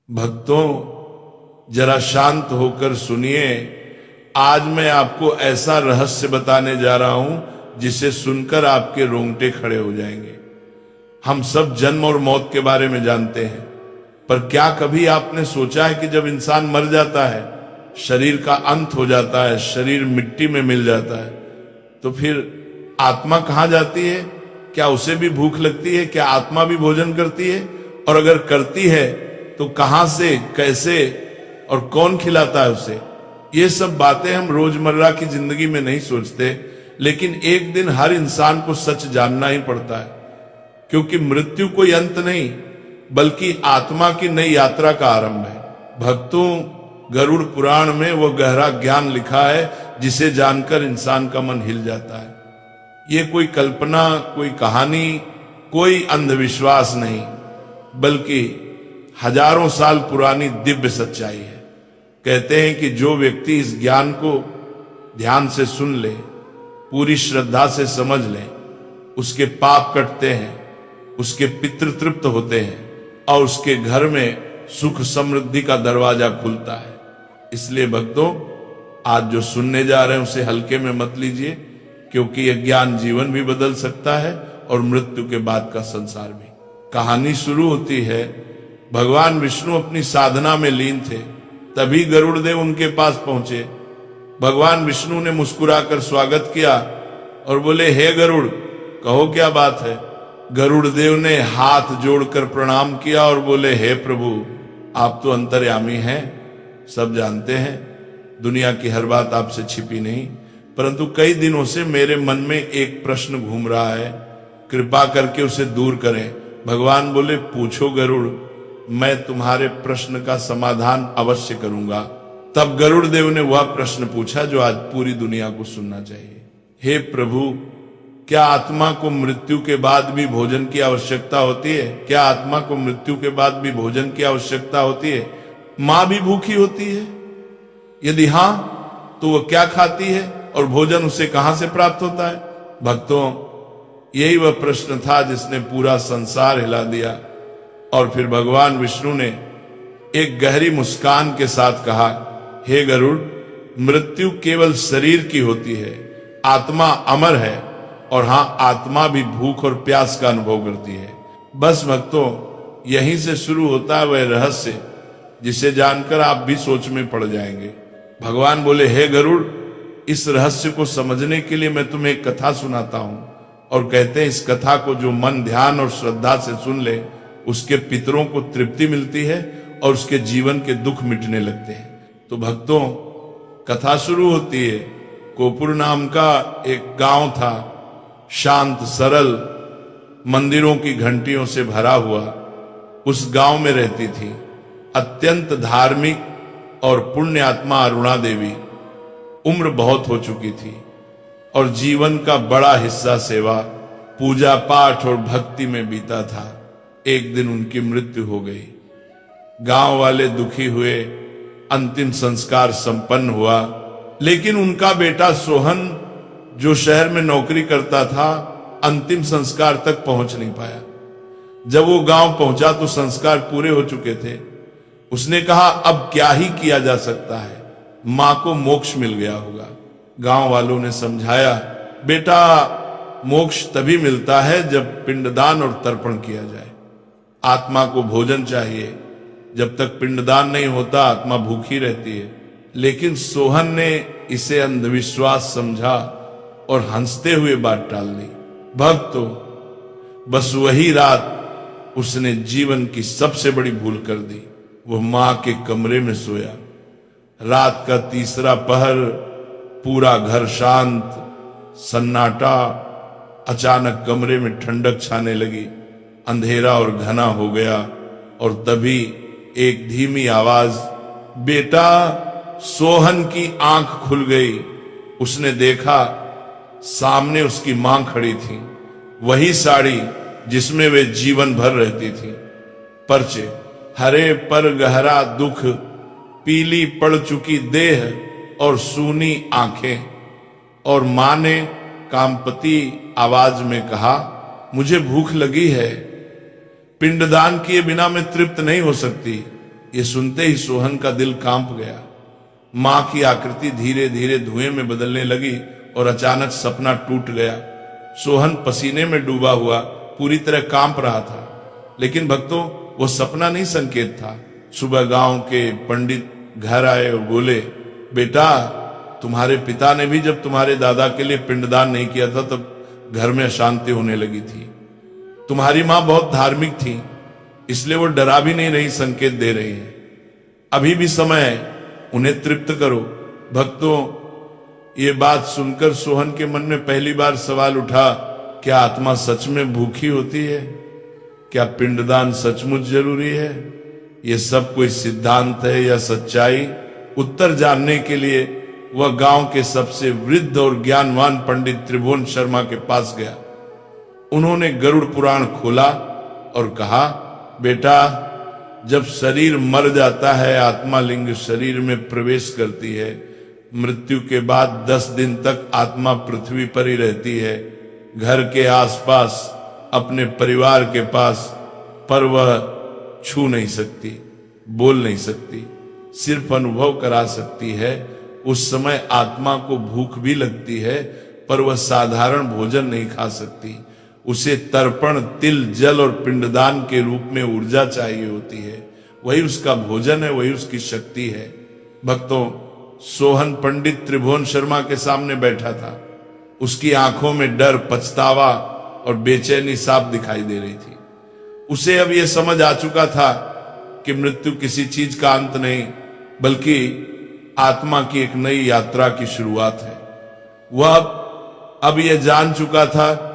भक्तों, जरा शांत होकर सुनिए। आज मैं आपको ऐसा रहस्य बताने जा रहा हूं जिसे सुनकर आपके रोंगटे खड़े हो जाएंगे। हम सब जन्म और मौत के बारे में जानते हैं, पर क्या कभी आपने सोचा है कि जब इंसान मर जाता है, शरीर का अंत हो जाता है, शरीर मिट्टी में मिल जाता है, तो फिर आत्मा कहां जाती है? क्या उसे भी भूख लगती है? क्या आत्मा भी भोजन करती है? और अगर करती है तो कहां से, कैसे और कौन खिलाता है उसे? ये सब बातें हम रोजमर्रा की जिंदगी में नहीं सोचते, लेकिन एक दिन हर इंसान को सच जानना ही पड़ता है, क्योंकि मृत्यु कोई अंत नहीं बल्कि आत्मा की नई यात्रा का आरंभ है। भक्तों, गरुड़ पुराण में वो गहरा ज्ञान लिखा है जिसे जानकर इंसान का मन हिल जाता है। ये कोई कल्पना, कोई कहानी, कोई अंधविश्वास नहीं, बल्कि हजारों साल पुरानी दिव्य सच्चाई है। कहते हैं कि जो व्यक्ति इस ज्ञान को ध्यान से सुन ले, पूरी श्रद्धा से समझ ले, उसके पाप कटते हैं, उसके पितृ तृप्त होते हैं और उसके घर में सुख समृद्धि का दरवाजा खुलता है। इसलिए भक्तों, आज जो सुनने जा रहे हैं उसे हल्के में मत लीजिए, क्योंकि यह ज्ञान जीवन भी बदल सकता है और मृत्यु के बाद का संसार भी। कहानी शुरू होती है, भगवान विष्णु अपनी साधना में लीन थे, तभी गरुड़ देव उनके पास पहुंचे। भगवान विष्णु ने मुस्कुराकर स्वागत किया और बोले, हे गरुड़, कहो क्या बात है? गरुड़ देव ने हाथ जोड़कर प्रणाम किया और बोले, हे प्रभु, आप तो अंतर्यामी हैं, सब जानते हैं, दुनिया की हर बात आपसे छिपी नहीं, परंतु कई दिनों से मेरे मन में एक प्रश्न घूम रहा है, कृपा करके उसे दूर करें। भगवान बोले, पूछो गरुड़, मैं तुम्हारे प्रश्न का समाधान अवश्य करूंगा। तब गरुड़ देव ने वह प्रश्न पूछा जो आज पूरी दुनिया को सुनना चाहिए। हे प्रभु, क्या आत्मा को मृत्यु के बाद भी भोजन की आवश्यकता होती है? क्या आत्मा को मृत्यु के बाद भी भोजन की आवश्यकता होती है? मां भी भूखी होती है? यदि हां, तो वह क्या खाती है और भोजन उसे कहां से प्राप्त होता है? भक्तों, यही वह प्रश्न था जिसने पूरा संसार हिला दिया। और फिर भगवान विष्णु ने एक गहरी मुस्कान के साथ कहा, हे गरुड़, मृत्यु केवल शरीर की होती है, आत्मा अमर है, और हां, आत्मा भी भूख और प्यास का अनुभव करती है। बस भक्तों, यहीं से शुरू होता है वह रहस्य जिसे जानकर आप भी सोच में पड़ जाएंगे। भगवान बोले, हे गरुड़, इस रहस्य को समझने के लिए मैं तुम्हें एक कथा सुनाता हूं, और कहते हैं इस कथा को जो मन ध्यान और श्रद्धा से सुन ले, उसके पितरों को तृप्ति मिलती है और उसके जीवन के दुख मिटने लगते हैं। तो भक्तों, कथा शुरू होती है। कोपुर नाम का एक गांव था, शांत, सरल, मंदिरों की घंटियों से भरा हुआ। उस गांव में रहती थी अत्यंत धार्मिक और पुण्य आत्मा अरुणा देवी। उम्र बहुत हो चुकी थी और जीवन का बड़ा हिस्सा सेवा, पूजा पाठ और भक्ति में बीता था। एक दिन उनकी मृत्यु हो गई। गांव वाले दुखी हुए, अंतिम संस्कार संपन्न हुआ, लेकिन उनका बेटा सोहन, जो शहर में नौकरी करता था, अंतिम संस्कार तक पहुंच नहीं पाया। जब वो गांव पहुंचा तो संस्कार पूरे हो चुके थे। उसने कहा, अब क्या ही किया जा सकता है, मां को मोक्ष मिल गया होगा। गांव वालों ने समझाया, बेटा, मोक्ष तभी मिलता है जब पिंडदान और तर्पण किया जाए। आत्मा को भोजन चाहिए, जब तक पिंडदान नहीं होता आत्मा भूखी रहती है। लेकिन सोहन ने इसे अंधविश्वास समझा और हंसते हुए बात टाल दी। भक्तों, बस वही रात उसने जीवन की सबसे बड़ी भूल कर दी। वो मां के कमरे में सोया। रात का तीसरा पहर, पूरा घर शांत, सन्नाटा। अचानक कमरे में ठंडक छाने लगी, अंधेरा और घना हो गया, और तभी एक धीमी आवाज, बेटा। सोहन की आंख खुल गई। उसने देखा सामने उसकी मां खड़ी थी, वही साड़ी जिसमें वे जीवन भर रहती थी। पर्चे, हरे पर गहरा दुख, पीली पड़ चुकी देह और सूनी आंखें। और मां ने कामपति आवाज में कहा, मुझे भूख लगी है, पिंडदान किए बिना मैं तृप्त नहीं हो सकती। ये सुनते ही सोहन का दिल कांप गया। मां की आकृति धीरे धीरे धुएं में बदलने लगी और अचानक सपना टूट गया। सोहन पसीने में डूबा हुआ पूरी तरह कांप रहा था। लेकिन भक्तों, वो सपना नहीं, संकेत था। सुबह गांव के पंडित घर आए और बोले, बेटा, तुम्हारे पिता ने भी जब तुम्हारे दादा के लिए पिंडदान नहीं किया था तब घर में अशांति होने लगी थी। तुम्हारी मां बहुत धार्मिक थी, इसलिए वो डरा भी नहीं रही, संकेत दे रही है। अभी भी समय है, उन्हें तृप्त करो। भक्तों, ये बात सुनकर सोहन के मन में पहली बार सवाल उठा, क्या आत्मा सच में भूखी होती है? क्या पिंडदान सचमुच जरूरी है? ये सब कोई सिद्धांत है या सच्चाई? उत्तर जानने के लिए वह गांव के सबसे वृद्ध और ज्ञानवान पंडित त्रिभुवन शर्मा के पास गया। उन्होंने गरुड़ पुराण खोला और कहा, बेटा, जब शरीर मर जाता है, आत्मा लिंग शरीर में प्रवेश करती है। मृत्यु के बाद 10 दिन तक आत्मा पृथ्वी पर ही रहती है, घर के आसपास, अपने परिवार के पास, पर वह छू नहीं सकती, बोल नहीं सकती, सिर्फ अनुभव करा सकती है। उस समय आत्मा को भूख भी लगती है, पर वह साधारण भोजन नहीं खा सकती। उसे तर्पण, तिल, जल और पिंडदान के रूप में ऊर्जा चाहिए होती है। वही उसका भोजन है, वही उसकी शक्ति है। भक्तों, सोहन पंडित त्रिभुवन शर्मा के सामने बैठा था। उसकी आंखों में डर, पछतावा और बेचैनी साफ दिखाई दे रही थी। उसे अब यह समझ आ चुका था कि मृत्यु किसी चीज का अंत नहीं, बल्कि आत्मा की एक नई यात्रा की शुरुआत है। वह अब यह जान चुका था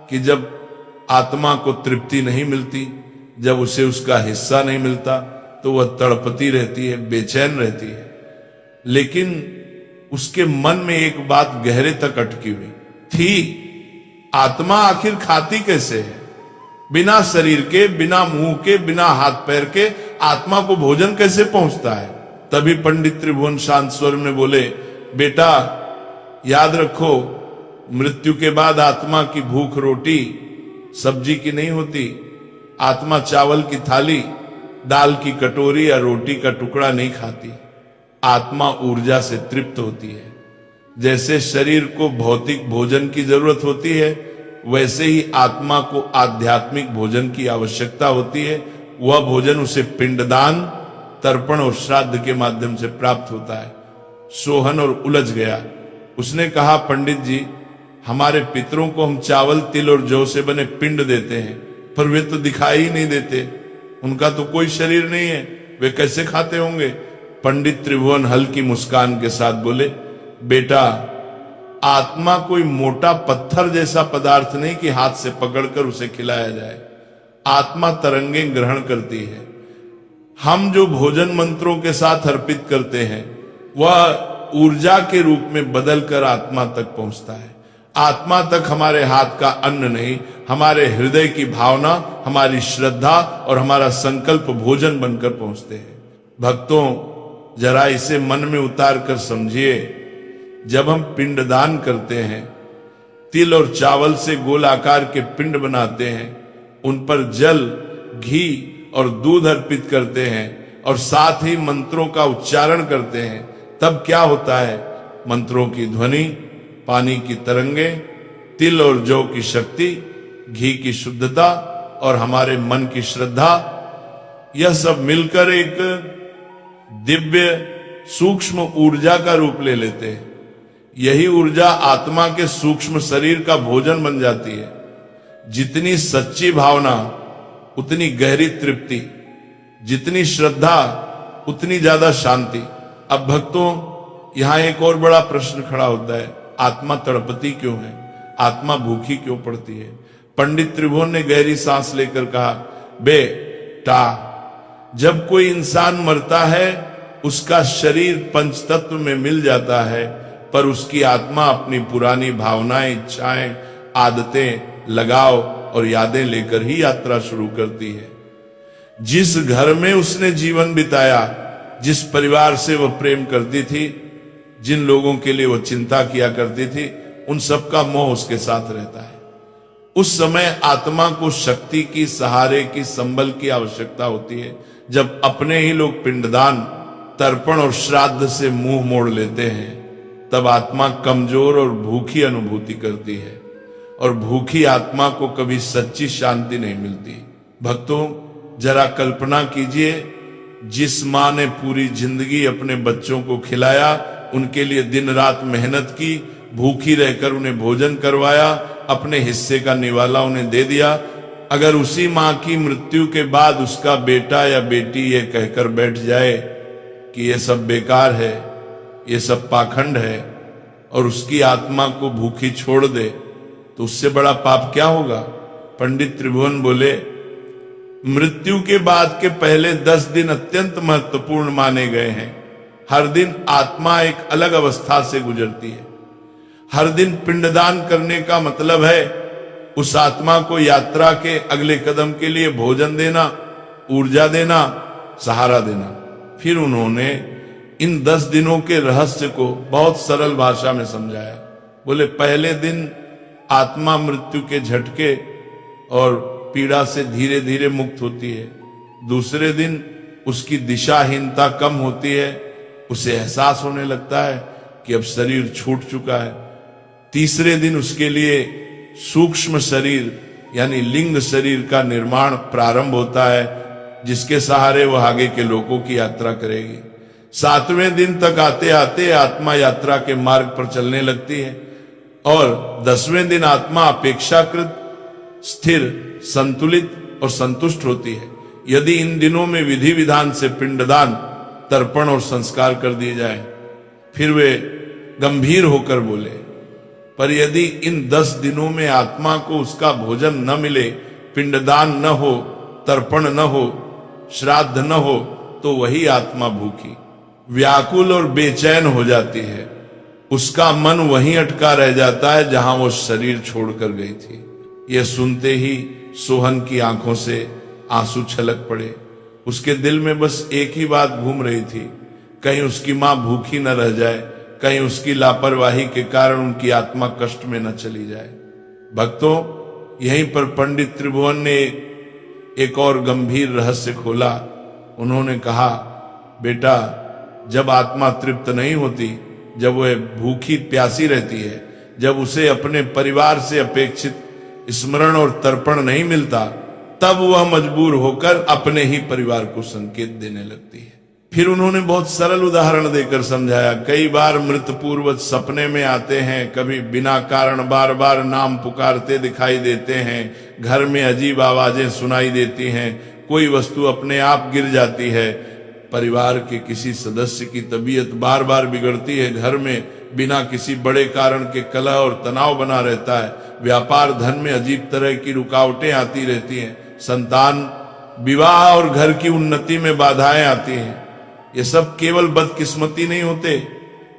कि जब आत्मा को तृप्ति नहीं मिलती, जब उसे उसका हिस्सा नहीं मिलता, तो वह तड़पती रहती है, बेचैन रहती है। लेकिन उसके मन में एक बात गहरे तक अटकी हुई थी, आत्मा आखिर खाती कैसे है? बिना शरीर के, बिना मुंह के, बिना हाथ पैर के आत्मा को भोजन कैसे पहुंचता है? तभी पंडित त्रिभुवन शांत स्वर में बोले, बेटा, याद रखो, मृत्यु के बाद आत्मा की भूख रोटी सब्जी की नहीं होती। आत्मा चावल की थाली, दाल की कटोरी या रोटी का टुकड़ा नहीं खाती। आत्मा ऊर्जा से तृप्त होती है। जैसे शरीर को भौतिक भोजन की जरूरत होती है, वैसे ही आत्मा को आध्यात्मिक भोजन की आवश्यकता होती है। वह भोजन उसे पिंडदान, तर्पण और श्राद्ध के माध्यम से प्राप्त होता है। सोहन और उलझ गया। उसने कहा, पंडित जी, हमारे पितरों को हम चावल, तिल और जौ से बने पिंड देते हैं, पर वे तो दिखाई ही नहीं देते। उनका तो कोई शरीर नहीं है, वे कैसे खाते होंगे? पंडित त्रिभुवन हल्की मुस्कान के साथ बोले, बेटा, आत्मा कोई मोटा पत्थर जैसा पदार्थ नहीं कि हाथ से पकड़कर उसे खिलाया जाए। आत्मा तरंगें ग्रहण करती है। हम जो भोजन मंत्रों के साथ अर्पित करते हैं, वह ऊर्जा के रूप में बदलकर आत्मा तक पहुंचता है। आत्मा तक हमारे हाथ का अन्न नहीं, हमारे हृदय की भावना, हमारी श्रद्धा और हमारा संकल्प भोजन बनकर पहुंचते हैं। भक्तों, जरा इसे मन में उतार कर समझिए। जब हम पिंडदान करते हैं, तिल और चावल से गोल आकार के पिंड बनाते हैं, उन पर जल, घी और दूध अर्पित करते हैं और साथ ही मंत्रों का उच्चारण करते हैं, तब क्या होता है? मंत्रों की ध्वनि, पानी की तरंगे, तिल और जौ की शक्ति, घी की शुद्धता और हमारे मन की श्रद्धा, यह सब मिलकर एक दिव्य सूक्ष्म ऊर्जा का रूप ले लेते हैं। यही ऊर्जा आत्मा के सूक्ष्म शरीर का भोजन बन जाती है। जितनी सच्ची भावना उतनी गहरी तृप्ति, जितनी श्रद्धा उतनी ज्यादा शांति। अब भक्तों, यहां एक और बड़ा प्रश्न खड़ा होता है, आत्मा तड़पती क्यों है? आत्मा भूखी क्यों पड़ती है? पंडित त्रिभुवन ने गहरी सांस लेकर कहा, बेटा, जब कोई इंसान मरता है, उसका शरीर पंचतत्व में मिल जाता है, पर उसकी आत्मा अपनी पुरानी भावनाएं, इच्छाएं, आदतें, लगाव और यादें लेकर ही यात्रा शुरू करती है। जिस घर में उसने जीवन बिताया, जिस परिवार से वह प्रेम करती थी, जिन लोगों के लिए वह चिंता किया करती थी, उन सबका मोह उसके साथ रहता है। उस समय आत्मा को शक्ति की, सहारे की, संबल की आवश्यकता होती है। जब अपने ही लोग पिंडदान, तर्पण और श्राद्ध से मुंह मोड़ लेते हैं, तब आत्मा कमजोर और भूखी अनुभूति करती है, और भूखी आत्मा को कभी सच्ची शांति नहीं मिलती। भक्तों, जरा कल्पना कीजिए, जिस माँ ने पूरी जिंदगी अपने बच्चों को खिलाया, उनके लिए दिन रात मेहनत की, भूखी रहकर उन्हें भोजन करवाया, अपने हिस्से का निवाला उन्हें दे दिया, अगर उसी माँ की मृत्यु के बाद उसका बेटा या बेटी ये कहकर बैठ जाए कि ये सब बेकार है, ये सब पाखंड है, और उसकी आत्मा को भूखी छोड़ दे, तो उससे बड़ा पाप क्या होगा? पंडित त्रिभुवन बोले, मृत्यु के बाद के पहले 10 दिन अत्यंत महत्वपूर्ण माने गए हैं। हर दिन आत्मा एक अलग अवस्था से गुजरती है। हर दिन पिंडदान करने का मतलब है उस आत्मा को यात्रा के अगले कदम के लिए भोजन देना, ऊर्जा देना, सहारा देना। फिर उन्होंने इन 10 दिनों के रहस्य को बहुत सरल भाषा में समझाया। बोले, पहले दिन आत्मा मृत्यु के झटके और पीड़ा से धीरे धीरे मुक्त होती है। दूसरे दिन उसकी दिशाहीनता कम होती है, उसे एहसास होने लगता है कि अब शरीर छूट चुका है। तीसरे दिन उसके लिए सूक्ष्म शरीर यानी लिंग शरीर का निर्माण प्रारंभ होता है, जिसके सहारे वह आगे के लोगों की यात्रा करेगी। 7वें दिन तक आते आते आत्मा यात्रा के मार्ग पर चलने लगती है, और 10वें दिन आत्मा अपेक्षाकृत स्थिर, संतुलित और संतुष्ट होती है, यदि इन दिनों में विधि विधान से पिंडदान, तर्पण और संस्कार कर दिए जाए। फिर वे गंभीर होकर बोले, पर यदि इन 10 दिनों में आत्मा को उसका भोजन न मिले, पिंडदान न हो, तर्पण न हो, श्राद्ध न हो, तो वही आत्मा भूखी, व्याकुल और बेचैन हो जाती है। उसका मन वहीं अटका रह जाता है जहां वो शरीर छोड़कर गई थी। यह सुनते ही सोहन की आंखों से आंसू छलक पड़े। उसके दिल में बस एक ही बात घूम रही थी, कहीं उसकी मां भूखी न रह जाए, कहीं उसकी लापरवाही के कारण उनकी आत्मा कष्ट में न चली जाए। भक्तों, यहीं पर पंडित त्रिभुवन ने एक और गंभीर रहस्य खोला। उन्होंने कहा, बेटा, जब आत्मा तृप्त नहीं होती, जब वह भूखी प्यासी रहती है, जब उसे अपने परिवार से अपेक्षित स्मरण और तर्पण नहीं मिलता, तब वह मजबूर होकर अपने ही परिवार को संकेत देने लगती है। फिर उन्होंने बहुत सरल उदाहरण देकर समझाया। कई बार मृत पूर्वज सपने में आते हैं, कभी बिना कारण बार बार नाम पुकारते दिखाई देते हैं, घर में अजीब आवाजें सुनाई देती हैं, कोई वस्तु अपने आप गिर जाती है, परिवार के किसी सदस्य की तबीयत बार बार बिगड़ती है, घर में बिना किसी बड़े कारण के कलह और तनाव बना रहता है, व्यापार धन में अजीब तरह की रुकावटें आती रहती हैं, संतान, विवाह और घर की उन्नति में बाधाएं आती हैं। ये सब केवल बदकिस्मती नहीं होते,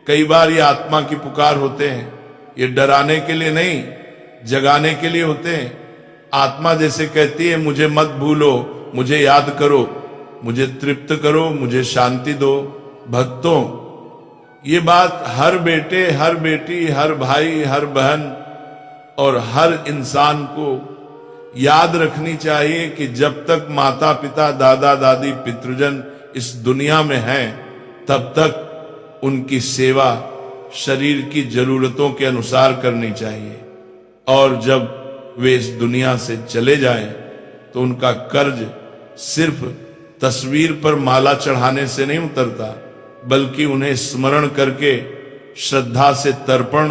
कई बार ये आत्मा की पुकार होते हैं। ये डराने के लिए नहीं, जगाने के लिए होते हैं। आत्मा जैसे कहती है, मुझे मत भूलो, मुझे याद करो, मुझे तृप्त करो, मुझे शांति दो। भक्तों, ये बात हर बेटे, हर बेटी, हर भाई, हर बहन और हर इंसान को याद रखनी चाहिए कि जब तक माता पिता, दादा दादी, पितृजन इस दुनिया में हैं, तब तक उनकी सेवा शरीर की जरूरतों के अनुसार करनी चाहिए, और जब वे इस दुनिया से चले जाएं, तो उनका कर्ज सिर्फ तस्वीर पर माला चढ़ाने से नहीं उतरता, बल्कि उन्हें स्मरण करके श्रद्धा से तर्पण,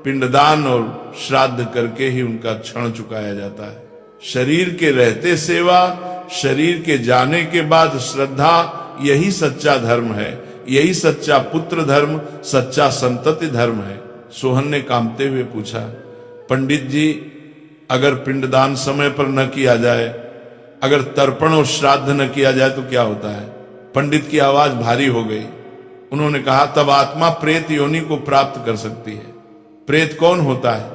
पिंडदान और श्राद्ध करके ही उनका क्षण चुकाया जाता है। शरीर के रहते सेवा, शरीर के जाने के बाद श्रद्धा, यही सच्चा धर्म है, यही सच्चा पुत्र धर्म, सच्चा संतति धर्म है। सोहन ने कांपते हुए पूछा, पंडित जी, अगर पिंडदान समय पर न किया जाए, अगर तर्पण और श्राद्ध न किया जाए तो क्या होता है? पंडित की आवाज भारी हो गई। उन्होंने कहा, तब आत्मा प्रेत योनि को प्राप्त कर सकती है। प्रेत कौन होता है?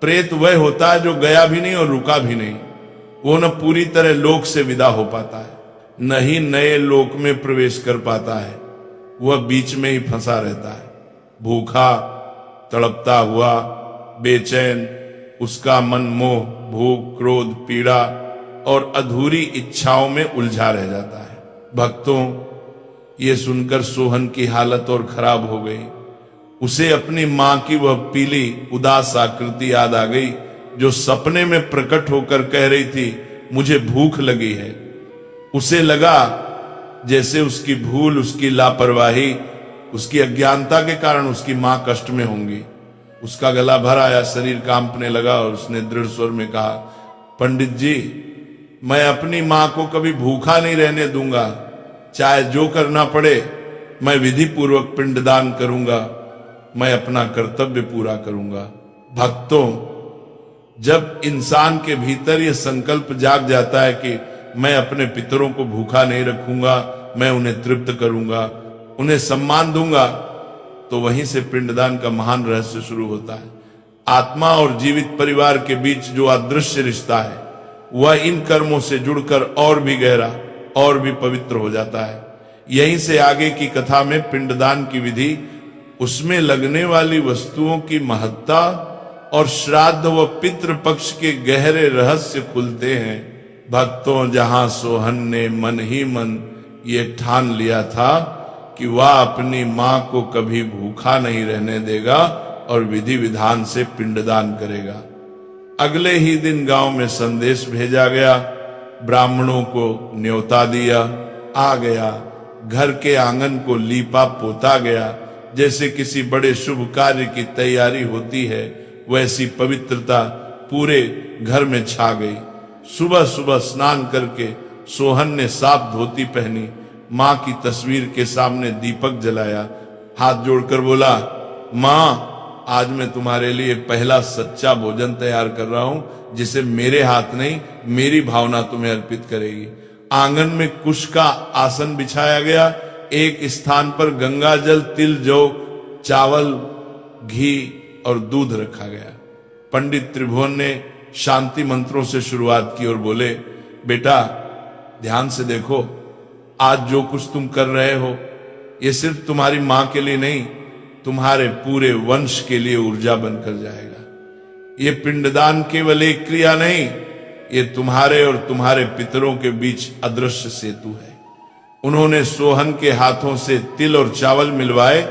प्रेत वह होता है जो गया भी नहीं और रुका भी नहीं। वो न पूरी तरह लोक से विदा हो पाता है, न ही नए लोक में प्रवेश कर पाता है, वह बीच में ही फंसा रहता है, भूखा, तड़पता हुआ, बेचैन। उसका मन मोह, भूख, क्रोध, पीड़ा और अधूरी इच्छाओं में उलझा रह जाता है। भक्तों, ये सुनकर सोहन की हालत और खराब हो गई। उसे अपनी मां की वह पीली उदास आकृति याद आ गई, जो सपने में प्रकट होकर कह रही थी, मुझे भूख लगी है। उसे लगा जैसे उसकी भूल, उसकी लापरवाही, उसकी अज्ञानता के कारण उसकी मां कष्ट में होंगी। उसका गला भर आया, शरीर कांपने लगा और उसने दृढ़ स्वर में कहा, पंडित जी, मैं अपनी मां को कभी भूखा नहीं रहने दूंगा। चाहे जो करना पड़े, मैं विधि पूर्वक पिंडदान करूंगा। मैं अपना कर्तव्य पूरा करूंगा। भक्तों, जब इंसान के भीतर यह संकल्प जाग जाता है कि मैं अपने पितरों को भूखा नहीं रखूंगा, मैं उन्हें तृप्त करूंगा, उन्हें सम्मान दूंगा, तो वहीं से पिंडदान का महान रहस्य शुरू होता है। आत्मा और जीवित परिवार के बीच जो अदृश्य रिश्ता है, वह इन कर्मों से जुड़कर और भी गहरा और भी पवित्र हो जाता है। यहीं से आगे की कथा में पिंडदान की विधि, उसमें लगने वाली वस्तुओं की महत्ता और श्राद्ध व पितृ पक्ष के गहरे रहस्य खुलते हैं। भक्तों, जहां सोहन ने मन ही मन ये ठान लिया था कि वह अपनी मां को कभी भूखा नहीं रहने देगा और विधि विधान से पिंडदान करेगा, अगले ही दिन गांव में संदेश भेजा गया, ब्राह्मणों को न्योता दिया, आ गया, घर के आंगन को लीपा पोता गया। जैसे किसी बड़े शुभ कार्य की तैयारी होती है, वैसी पवित्रता पूरे घर में छा गई। सुबह सुबह स्नान करके सोहन ने साफ धोती पहनी, मां की तस्वीर के सामने दीपक जलाया, हाथ जोड़कर बोला, मां, आज मैं तुम्हारे लिए पहला सच्चा भोजन तैयार कर रहा हूं, जिसे मेरे हाथ नहीं, मेरी भावना तुम्हें अर्पित करेगी। आंगन में कुश का आसन बिछाया गया, एक स्थान पर गंगा जल, तिल, जौ, चावल, घी और दूध रखा गया। पंडित त्रिभुवन ने शांति मंत्रों से शुरुआत की और बोले, बेटा, ध्यान से देखो, आज जो कुछ तुम कर रहे हो, ये सिर्फ तुम्हारी मां के लिए नहीं, तुम्हारे पूरे वंश के लिए ऊर्जा बनकर जाएगा। ये पिंडदान केवल एक क्रिया नहीं, ये तुम्हारे और तुम्हारे पितरों के बीच अदृश्य सेतु है। उन्होंने सोहन के हाथों से तिल और चावल मिलवाए,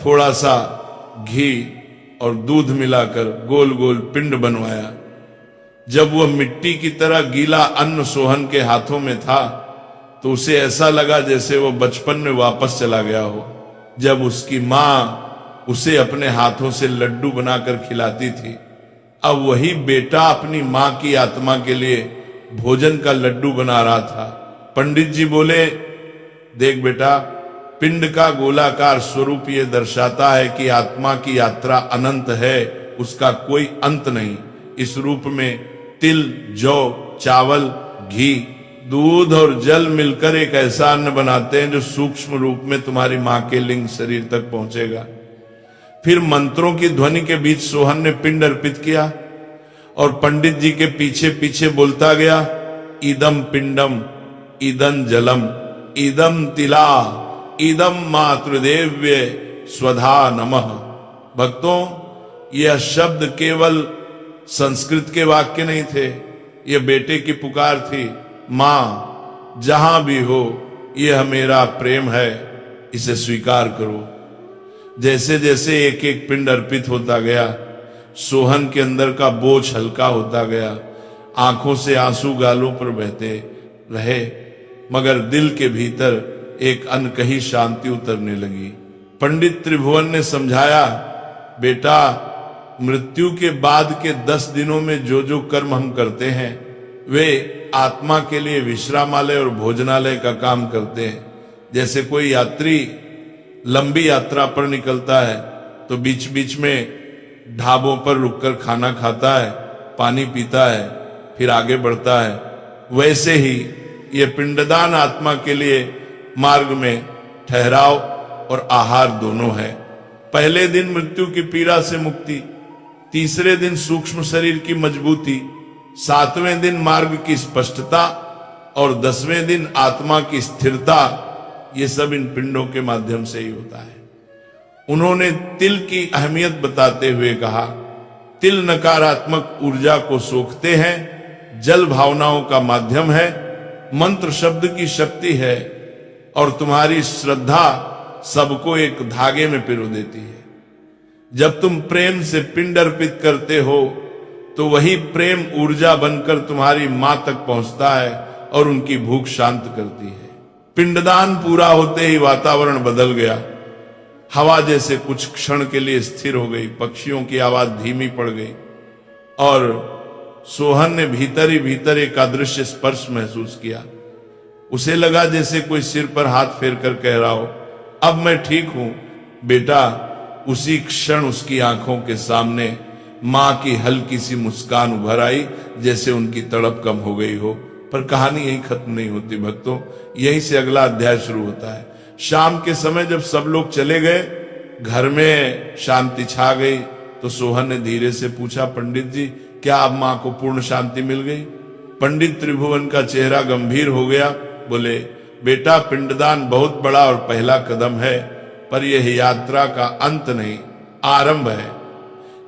थोड़ा सा घी और दूध मिलाकर गोल गोल पिंड बनवाया। जब वह मिट्टी की तरह गीला अन्न सोहन के हाथों में था, तो उसे ऐसा लगा जैसे वो बचपन में वापस चला गया हो, जब उसकी मां उसे अपने हाथों से लड्डू बनाकर खिलाती थी। अब वही बेटा अपनी मां की आत्मा के लिए भोजन का लड्डू बना रहा था। पंडित जी बोले, देख बेटा, पिंड का गोलाकार स्वरूप ये दर्शाता है कि आत्मा की यात्रा अनंत है, उसका कोई अंत नहीं। इस रूप में तिल, जौ, चावल, घी, दूध और जल मिलकर एक ऐसा अन्न बनाते हैं जो सूक्ष्म रूप में तुम्हारी मां के लिंग शरीर तक पहुंचेगा। फिर मंत्रों की ध्वनि के बीच सोहन ने पिंड अर्पित किया और पंडित जी के पीछे पीछे बोलता गया, इदम पिंडम, इदम जलम, इदम तिला, इदम मातृदेव्य स्वधा नमः। भक्तों, यह शब्द केवल संस्कृत के वाक्य नहीं थे, यह बेटे की पुकार थी। मां, जहां भी हो, यह मेरा प्रेम है, इसे स्वीकार करो। जैसे जैसे एक एक पिंड अर्पित होता गया, सोहन के अंदर का बोझ हल्का होता गया। आंखों से आंसू गालों पर बहते रहे, मगर दिल के भीतर एक अनकही शांति उतरने लगी। पंडित त्रिभुवन ने समझाया, बेटा, मृत्यु के बाद के 10 दिनों में जो जो कर्म हम करते हैं, वे आत्मा के लिए विश्रामालय और भोजनालय का काम करते हैं। जैसे कोई यात्री लंबी यात्रा पर निकलता है तो बीच बीच में ढाबों पर रुककर खाना खाता है, पानी पीता है, फिर आगे बढ़ता है, वैसे ही ये पिंडदान आत्मा के लिए मार्ग में ठहराव और आहार दोनों है। पहले दिन मृत्यु की पीड़ा से मुक्ति, तीसरे दिन सूक्ष्म शरीर की मजबूती, 7वें दिन मार्ग की स्पष्टता और 10वें दिन आत्मा की स्थिरता, ये सब इन पिंडों के माध्यम से ही होता है। उन्होंने तिल की अहमियत बताते हुए कहा, तिल नकारात्मक ऊर्जा को सोखते हैं, जल भावनाओं का माध्यम है, मंत्र शब्द की शक्ति है, और तुम्हारी श्रद्धा सबको एक धागे में पिरो देती है। जब तुम प्रेम से पिंड अर्पित करते हो तो वही प्रेम ऊर्जा बनकर तुम्हारी मां तक पहुंचता है और उनकी भूख शांत करती है। पिंडदान पूरा होते ही वातावरण बदल गया। हवा जैसे कुछ क्षण के लिए स्थिर हो गई, पक्षियों की आवाज धीमी पड़ गई और सोहन ने भीतर ही भीतर एक अदृश्य स्पर्श महसूस किया। उसे लगा जैसे कोई सिर पर हाथ फेर कर कह रहा हो, अब मैं ठीक हूं बेटा। उसी क्षण उसकी आंखों के सामने मां की हल्की सी मुस्कान उभर आई, जैसे उनकी तड़प कम हो गई हो। पर कहानी यही खत्म नहीं होती भक्तों, यहीं से अगला अध्याय शुरू होता है। शाम के समय जब सब लोग चले गए, घर में शांति छा गई, तो सोहन ने धीरे से पूछा, पंडित जी क्या अब मां को पूर्ण शांति मिल गई? पंडित त्रिभुवन का चेहरा गंभीर हो गया। बोले, बेटा पिंडदान बहुत बड़ा और पहला कदम है, पर यह यात्रा का अंत नहीं, आरंभ है।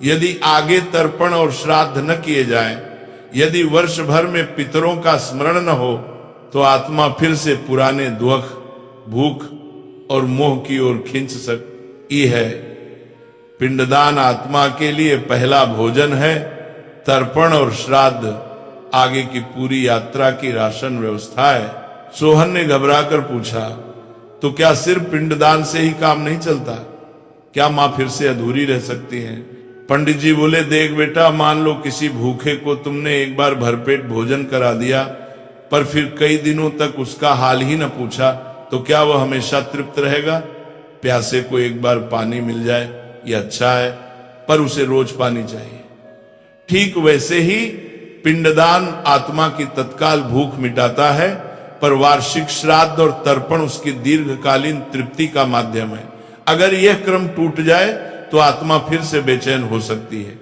यदि आगे तर्पण और श्राद्ध न किए जाएं, यदि वर्ष भर में पितरों का स्मरण न हो, तो आत्मा फिर से पुराने दुख, भूख और मोह की ओर खींच सकती है। पिंडदान आत्मा के लिए पहला भोजन है, तर्पण और श्राद्ध आगे की पूरी यात्रा की राशन व्यवस्था है। सोहन ने घबराकर पूछा, तो क्या सिर्फ पिंडदान से ही काम नहीं चलता? क्या मां फिर से अधूरी रह सकती हैं? पंडित जी बोले, देख बेटा, मान लो किसी भूखे को तुमने एक बार भरपेट भोजन करा दिया, पर फिर कई दिनों तक उसका हाल ही न पूछा, तो क्या वह हमेशा तृप्त रहेगा? प्यासे को एक बार पानी मिल जाए ये अच्छा है, पर उसे रोज पानी चाहिए। ठीक वैसे ही पिंडदान आत्मा की तत्काल भूख मिटाता है, पर वार्षिक श्राद्ध और तर्पण उसकी दीर्घकालीन तृप्ति का माध्यम है। अगर यह क्रम टूट जाए तो आत्मा फिर से बेचैन हो सकती है।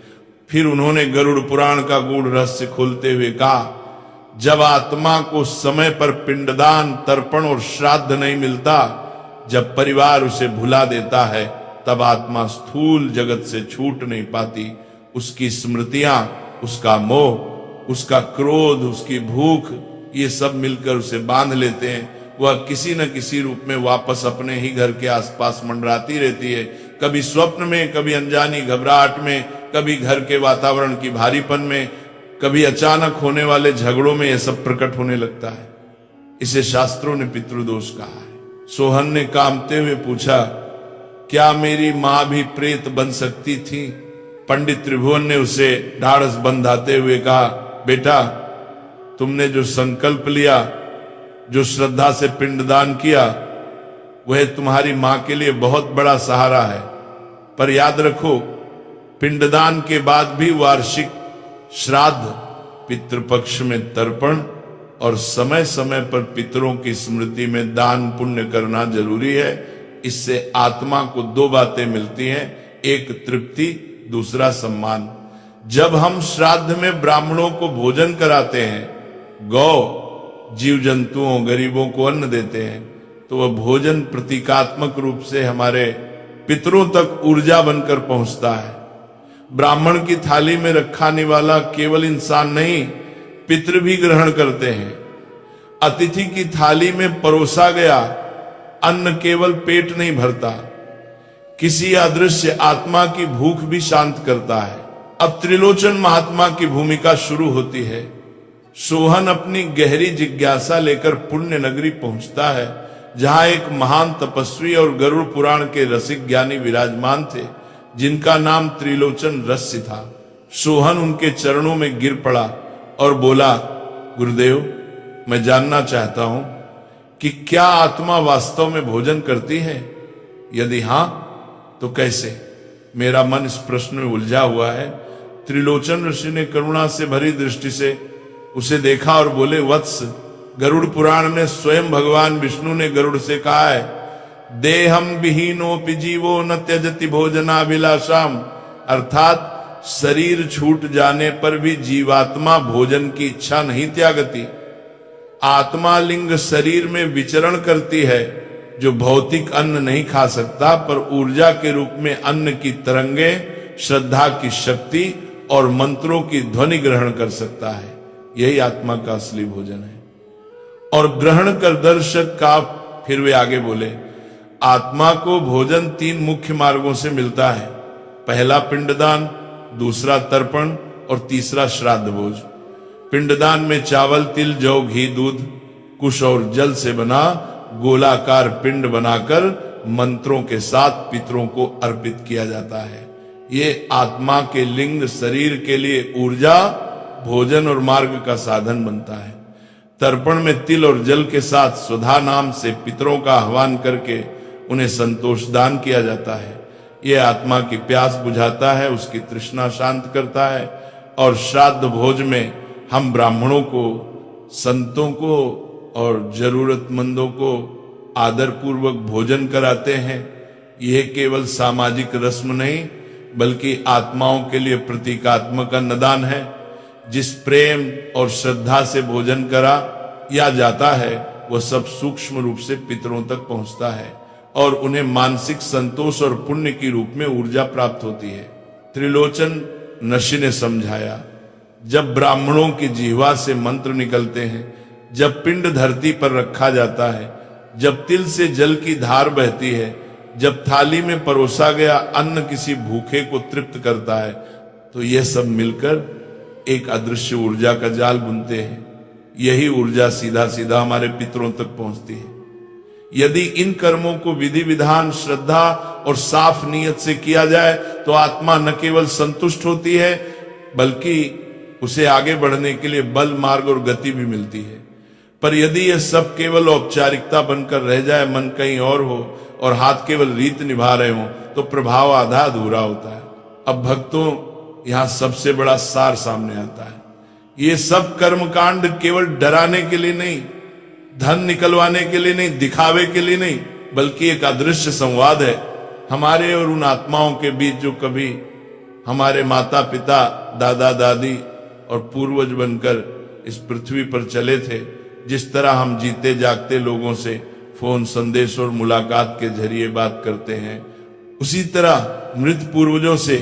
फिर उन्होंने गरुड़ पुराण का गूढ़ रहस्य खोलते हुए कहा, जब आत्मा को समय पर पिंडदान, तर्पण और श्राद्ध नहीं मिलता, जब परिवार उसे भुला देता है, तब आत्मा स्थूल जगत से छूट नहीं पाती। उसकी स्मृतियां, उसका मोह, उसका क्रोध, उसकी भूख, ये सब मिलकर उसे बांध लेते हैं। वह किसी न किसी रूप में वापस अपने ही घर के आसपास मंडराती रहती है, कभी स्वप्न में, कभी अनजानी घबराहट में, कभी घर के वातावरण की भारीपन में, कभी अचानक होने वाले झगड़ों में यह सब प्रकट होने लगता है। इसे शास्त्रों ने पितृदोष कहा है। सोहन ने कांपते हुए पूछा, क्या मेरी मां भी प्रेत बन सकती थी? पंडित त्रिभुवन ने उसे ढाढ़स बंधाते हुए कहा, बेटा तुमने जो संकल्प लिया, जो श्रद्धा से पिंडदान किया, वह तुम्हारी मां के लिए बहुत बड़ा सहारा है। पर याद रखो, पिंडदान के बाद भी वार्षिक श्राद्ध, पितृपक्ष में तर्पण और समय समय पर पितरों की स्मृति में दान पुण्य करना जरूरी है। इससे आत्मा को दो बातें मिलती हैं, एक तृप्ति, दूसरा सम्मान। जब हम श्राद्ध में ब्राह्मणों को भोजन कराते हैं, गौ, जीव जंतुओं, गरीबों को अन्न देते हैं, तो वह भोजन प्रतीकात्मक रूप से हमारे पितरों तक ऊर्जा बनकर पहुंचता है। ब्राह्मण की थाली में रखाने वाला केवल इंसान नहीं, पितृ भी ग्रहण करते हैं। अतिथि की थाली में परोसा गया अन्न केवल पेट नहीं भरता, किसी अदृश्य आत्मा की भूख भी शांत करता है। अब त्रिलोचन महात्मा की भूमिका शुरू होती है। सोहन अपनी गहरी जिज्ञासा लेकर पुण्य नगरी पहुंचता है, जहां एक महान तपस्वी और गरुड़ पुराण के रसिक ज्ञानी विराजमान थे, जिनका नाम त्रिलोचन रस्य था। सोहन उनके चरणों में गिर पड़ा और बोला, गुरुदेव, मैं जानना चाहता हूं कि क्या आत्मा वास्तव में भोजन करती है? यदि हां तो कैसे? मेरा मन इस प्रश्न में उलझा हुआ है। त्रिलोचन ऋषि ने करुणा से भरी दृष्टि से उसे देखा और बोले, वत्स, गरुड़ पुराण में स्वयं भगवान विष्णु ने गरुड़ से कहा है, देहम विहीनोपि जीवो न त्यजति भोजनाभिलाषाम, अर्थात शरीर छूट जाने पर भी जीवात्मा भोजन की इच्छा नहीं त्यागती। आत्मा लिंग शरीर में विचरण करती है, जो भौतिक अन्न नहीं खा सकता, पर ऊर्जा के रूप में अन्न की तरंगे, श्रद्धा की शक्ति और मंत्रों की ध्वनि ग्रहण कर सकता है। यही आत्मा का असली भोजन है। और ग्रहण कर दर्शक का फिर वे आगे बोले, आत्मा को भोजन 3 मुख्य मार्गों से मिलता है। पहला पिंडदान, दूसरा तर्पण और तीसरा श्राद्ध भोज। पिंडदान में चावल, तिल, जौ, घी, दूध, कुश और जल से बना गोलाकार पिंड बनाकर मंत्रों के साथ पितरों को अर्पित किया जाता है। ये आत्मा के लिंग शरीर के लिए ऊर्जा, भोजन और मार्ग का साधन बनता है। तर्पण में तिल और जल के साथ सुधा नाम से पितरों का आह्वान करके उन्हें संतोष दान किया जाता है। यह आत्मा की प्यास बुझाता है, उसकी तृष्णा शांत करता है। और श्राद्ध भोज में हम ब्राह्मणों को, संतों को और जरूरतमंदों को आदर पूर्वक भोजन कराते हैं। यह केवल सामाजिक रस्म नहीं बल्कि आत्माओं के लिए प्रतीकात्मक अन्नदान है। जिस प्रेम और श्रद्धा से भोजन करा या जाता है वह सब सूक्ष्म रूप से पितरों तक पहुंचता है और उन्हें मानसिक संतोष और पुण्य की रूप में ऊर्जा प्राप्त होती है। त्रिलोचन नशी ने समझाया, जब ब्राह्मणों की जिह्वा से मंत्र निकलते हैं, जब पिंड धरती पर रखा जाता है, जब तिल से जल की धार बहती है, जब थाली में परोसा गया अन्न किसी भूखे को तृप्त करता है, तो यह सब मिलकर एक अदृश्य ऊर्जा का जाल बुनते हैं। यही ऊर्जा सीधा सीधा हमारे पितरों तक पहुंचती है। यदि इन कर्मों को विधि विधान, श्रद्धा और साफ नीयत से किया जाए तो आत्मा न केवल संतुष्ट होती है बल्कि उसे आगे बढ़ने के लिए बल, मार्ग और गति भी मिलती है। पर यदि यह सब केवल औपचारिकता बनकर रह जाए, मन कहीं और हो और हाथ केवल रीत निभा रहे हो, तो प्रभाव आधा अधूरा होता है। अब भक्तों, यहां सबसे बड़ा सार सामने आता है। ये सब कर्मकांड केवल डराने के लिए नहीं, धन निकलवाने के लिए नहीं, दिखावे के लिए नहीं, बल्कि एक अदृश्य संवाद है हमारे और उन आत्माओं के बीच जो कभी हमारे माता पिता, दादा दादी और पूर्वज बनकर इस पृथ्वी पर चले थे। जिस तरह हम जीते जागते लोगों से फोन, संदेश और मुलाकात के जरिए बात करते हैं, उसी तरह मृत पूर्वजों से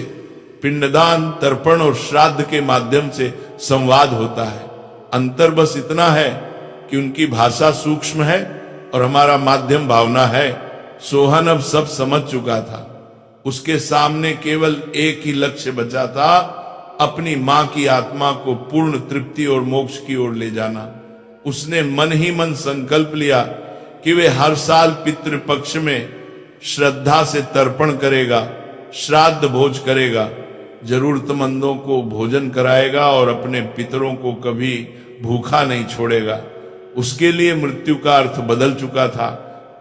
पिंडदान, तर्पण और श्राद्ध के माध्यम से संवाद होता है। अंतर बस इतना है कि उनकी भाषा सूक्ष्म है और हमारा माध्यम भावना है। सोहन अब सब समझ चुका था। उसके सामने केवल एक ही लक्ष्य बचा था, अपनी मां की आत्मा को पूर्ण तृप्ति और मोक्ष की ओर ले जाना। उसने मन ही मन संकल्प लिया कि वे हर साल पितृपक्ष में श्रद्धा से तर्पण करेगा, श्राद्ध भोज करेगा, जरूरतमंदों को भोजन कराएगा और अपने पितरों को कभी भूखा नहीं छोड़ेगा। उसके लिए मृत्यु का अर्थ बदल चुका था।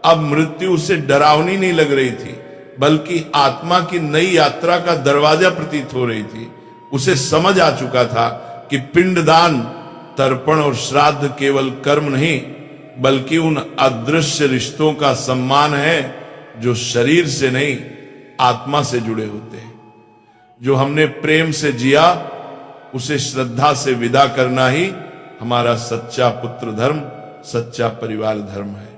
अब मृत्यु उसे डरावनी नहीं लग रही थी बल्कि आत्मा की नई यात्रा का दरवाजा प्रतीत हो रही थी। उसे समझ आ चुका था कि पिंडदान, तर्पण और श्राद्ध केवल कर्म नहीं बल्कि उन अदृश्य रिश्तों का सम्मान है जो शरीर से नहीं, आत्मा से जुड़े होते हैं। जो हमने प्रेम से जिया उसे श्रद्धा से विदा करना ही हमारा सच्चा पुत्र धर्म, सच्चा परिवार धर्म है।